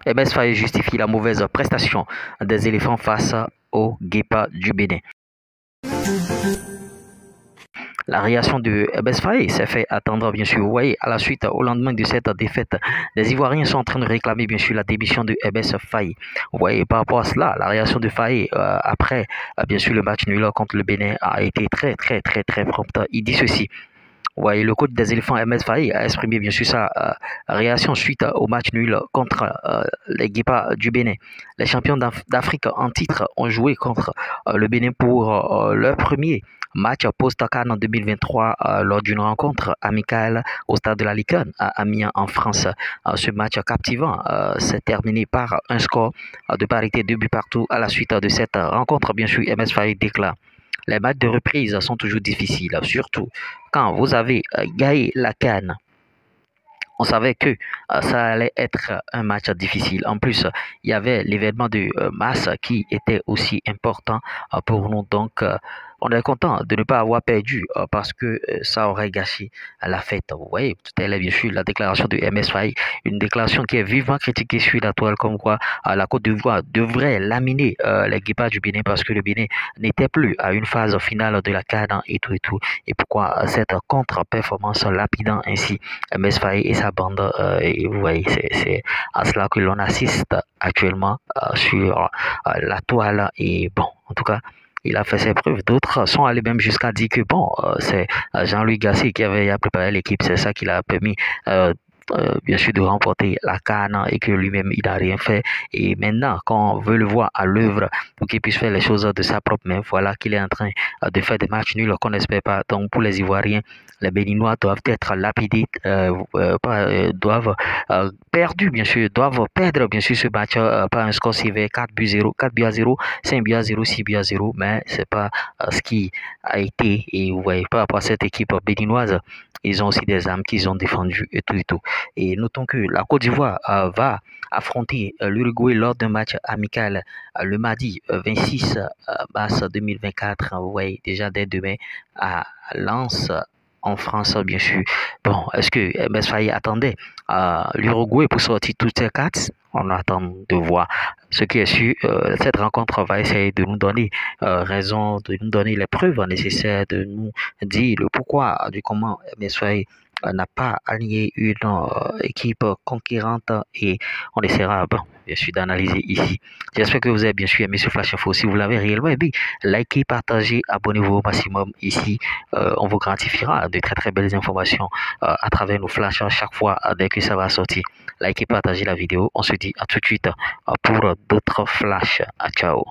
MS Faye justifie la mauvaise prestation des éléphants face aux guépards du Bénin. La réaction de MS Faye s'est fait attendre, bien sûr. Vous voyez, à la suite, au lendemain de cette défaite, les Ivoiriens sont en train de réclamer, bien sûr, la démission de MS Faye. Vous voyez, par rapport à cela, la réaction de Faye après, bien sûr, le match nul contre le Bénin a été très prompte. Il dit ceci. Vous voyez, le coach des éléphants, MS Faye, a exprimé bien sûr sa réaction suite au match nul contre les guépards du Bénin. Les champions d'Afrique en titre ont joué contre le Bénin pour leur premier match post-CAN en 2023 lors d'une rencontre amicale au stade de la Licorne à Amiens en France. Ce match captivant s'est terminé par un score de parité 2 buts partout. À la suite de cette rencontre, bien sûr, MS Faye déclare: les matchs de reprise sont toujours difficiles, surtout quand vous avez gagné la CAN. On savait que ça allait être un match difficile. En plus, il y avait l'événement de masse qui était aussi important pour nous. Donc, on est content de ne pas avoir perdu parce que ça aurait gâché la fête. Vous voyez, tout à l'heure, bien sûr, la déclaration de MS Faye, une déclaration qui est vivement critiquée sur la toile, comme quoi la Côte d'Ivoire devrait laminer les guépards du Bénin parce que le Bénin n'était plus à une phase finale de la CAN et tout et tout. Et pourquoi cette contre-performance lapidant ainsi MS Faye et sa bande, et vous voyez, c'est à cela que l'on assiste actuellement sur la toile. Et bon, en tout cas, il a fait ses preuves. D'autres sont allés même jusqu'à dire que bon, c'est Jean-Louis Gasset qui avait préparé l'équipe, c'est ça qui l'a permis bien sûr de remporter la CAN et que lui-même il n'a rien fait. Et maintenant, quand on veut le voir à l'œuvre pour qu'il puisse faire les choses de sa propre main, voilà qu'il est en train de faire des matchs nuls qu'on n'espère pas. Donc pour les Ivoiriens, les Béninois doivent être lapidés, doivent bien sûr, doivent perdre bien sûr ce match par un score sévère 4 buts 0, 4 buts à 0, 5 buts à 0, 6 buts à 0, mais c'est pas ce qui a été. Et vous voyez, par rapport à cette équipe béninoise, ils ont aussi des armes qu'ils ont défendues et tout et tout. Et notons que la Côte d'Ivoire va affronter l'Uruguay lors d'un match amical le mardi 26 mars 2024. Vous voyez, déjà dès demain à Lens, en France, bien sûr. Bon, est-ce que MS Faye attendait l'Uruguay pour sortir toutes ces cartes? On attend de voir. Ce qui est sûr, cette rencontre va essayer de nous donner raison, de nous donner les preuves nécessaires, de nous dire le pourquoi, du comment MS Faye n'a pas aligné une équipe conquérante et on essaiera, bon, bien sûr, d'analyser ici. J'espère que vous avez bien sûr aimé ce Flash Info. Si vous l'avez réellement aimé, likez, partagez, abonnez-vous au maximum ici. On vous gratifiera de très belles informations à travers nos flashs chaque fois dès que ça va sortir. Likez, partagez la vidéo. On se dit à tout de suite pour d'autres flashs. Ciao.